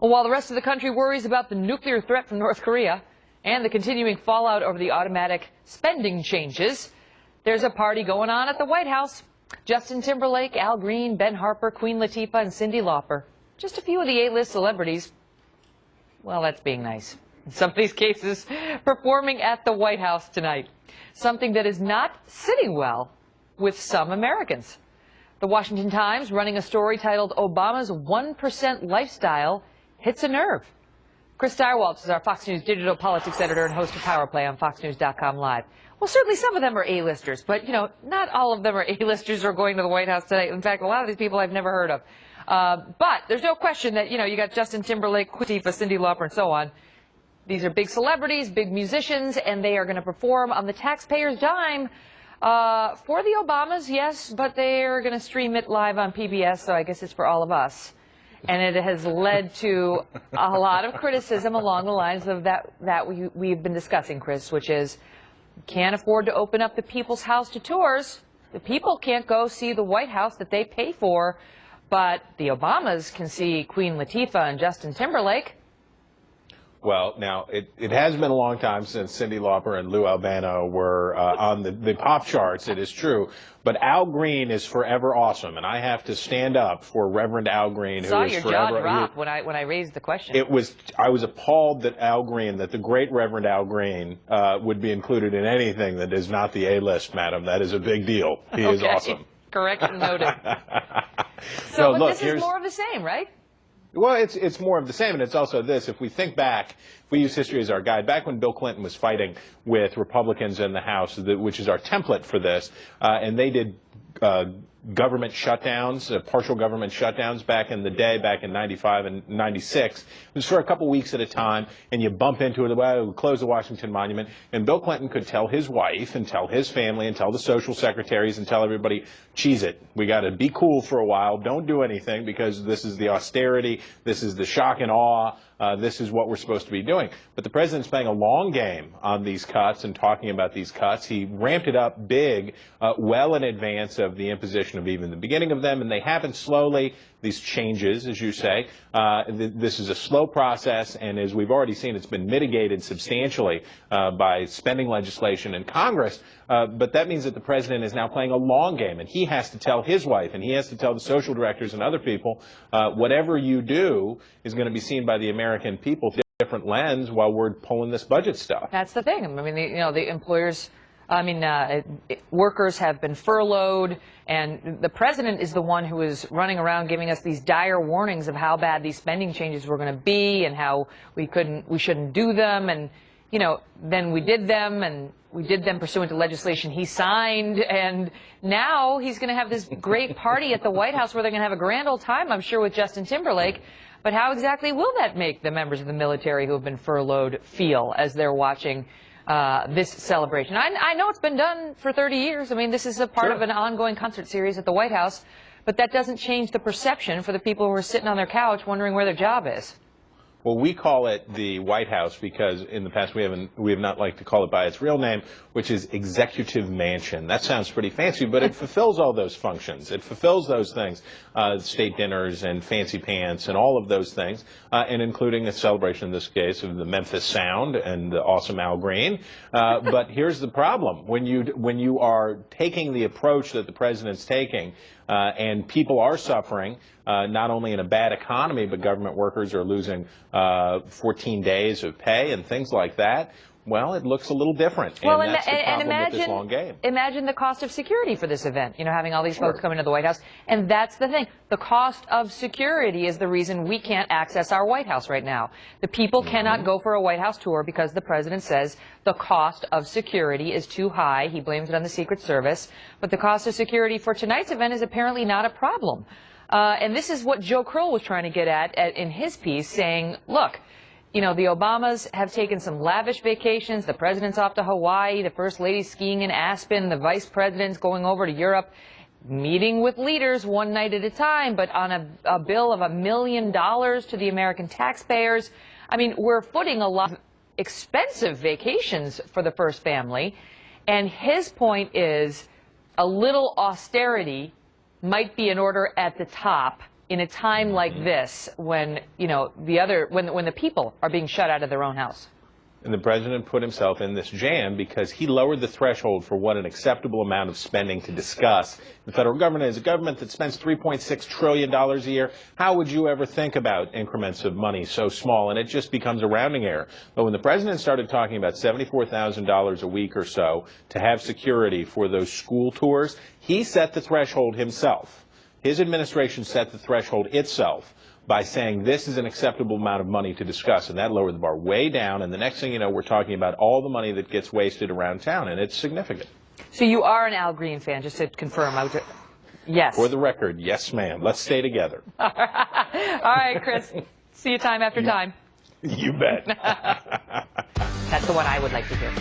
Well, while the rest of the country worries about the nuclear threat from North Korea and the continuing fallout over the automatic spending changes, there's a party going on at the White House. Justin Timberlake, Al Green, Ben Harper, Queen Latifah, and Cyndi Lauper. Just a few of the A-list celebrities. Well, that's being nice. In some of these cases, performing at the White House tonight. Something that is not sitting well with some Americans. The Washington Times running a story titled Obama's 1% lifestyle hits a nerve. Chris Stirewalt is our Fox News digital politics editor and host of Power Play on FoxNews.com Live. Well, certainly some of them are A-listers, but, you know, not all of them are A-listers who are going to the White House tonight. In fact, a lot of these people I've never heard of. But there's no question that, you know, you got Justin Timberlake, Latifah, Cyndi Lauper, and so on. These are big celebrities, big musicians, and they are going to perform on the taxpayers' dime for the Obamas, yes, but they're going to stream it live on PBS, so I guess it's for all of us. And it has led to a lot of criticism along the lines of that we've been discussing, Chris, which is can't afford to open up the People's House to tours. The people can't go see the White House that they pay for, but the Obamas can see Queen Latifah and Justin Timberlake. Well, now, it has been a long time since Cyndi Lauper and Lou Albano were on the pop charts, it is true. But Al Green is forever awesome, and I have to stand up for Reverend Al Green, who is forever... Saw your jaw drop when I raised the question. I was appalled that the great Reverend Al Green, would be included in anything that is not the A-list, madam. That is a big deal. He is awesome. Correct and noted. So, no, look, this is more of the same, right? Well, it's more of the same, and it's also this. If we think back, if we use history as our guide, back when Bill Clinton was fighting with Republicans in the House, which is our template for this, and they did government shutdowns, partial government shutdowns back in the day, back in 95 and 96. It was for a couple weeks at a time, and you bump into it, well, close the Washington Monument, and Bill Clinton could tell his wife and tell his family and tell the social secretaries and tell everybody, cheese it. We got to be cool for a while. Don't do anything because this is the austerity. This is the shock and awe. This is what we're supposed to be doing. But the president's playing a long game on these cuts and talking about these cuts. He ramped it up big, well in advance of the imposition of even the beginning of them, and they happen slowly. These changes, as you say, this is a slow process, and as we've already seen, it's been mitigated substantially by spending legislation in Congress. But that means that the president is now playing a long game, and he has to tell his wife, and he has to tell the social directors and other people, whatever you do is going to be seen by the American people through a different lens while we're pulling this budget stuff. That's the thing. I mean, the employers... workers have been furloughed, and the president is the one who is running around giving us these dire warnings of how bad these spending changes were going to be and how we shouldn't do them. And, you know, then we did them, and we did them pursuant to legislation he signed. And now he's going to have this great party at the White House where they're going to have a grand old time, I'm sure, with Justin Timberlake. But how exactly will that make the members of the military who have been furloughed feel as they're watching this celebration? I know it's been done for 30 years. I mean, this is a part of an ongoing concert series at the White House, but that doesn't change the perception for the people who are sitting on their couch wondering where their job is. Well, we call it the White House because in the past we have not liked to call it by its real name, which is Executive Mansion. That sounds pretty fancy, but it fulfills all those functions. It fulfills those things, state dinners and fancy pants and all of those things, and including a celebration in this case of the Memphis Sound and the awesome Al Green. But here's the problem: when you are taking the approach that the president's taking, and people are suffering, not only in a bad economy, but government workers are losing 14 days of pay and things like that. Well, it looks a little different, well, and that's the problem with this long game. Imagine the cost of security for this event, you know, having all these folks come into the White House. And that's the thing. The cost of security is the reason we can't access our White House right now. The people cannot go for a White House tour because the president says the cost of security is too high. He blames it on the Secret Service. But the cost of security for tonight's event is apparently not a problem. And this is what Joe Kroll was trying to get at in his piece, saying, look, you know, the Obamas have taken some lavish vacations. The president's off to Hawaii, the first lady's skiing in Aspen, the vice president's going over to Europe, meeting with leaders one night at a time, but on a bill of $1 million to the American taxpayers. I mean, we're footing a lot of expensive vacations for the first family. And his point is a little austerity might be in order at the top in a time like this when, you know, when the people are being shut out of their own house? And the president put himself in this jam because he lowered the threshold for what an acceptable amount of spending to discuss. The federal government is a government that spends $3.6 trillion a year. How would you ever think about increments of money so small? And it just becomes a rounding error. But when the president started talking about $74,000 a week or so to have security for those school tours, he set the threshold himself. His administration set the threshold itself by saying this is an acceptable amount of money to discuss, and that lowered the bar way down, and the next thing you know, we're talking about all the money that gets wasted around town, and it's significant. So you are an Al Green fan, just to confirm. Yes. For the record, yes, ma'am. Let's stay together. All right, Chris. See you time after time. You bet. That's the one I would like to hear.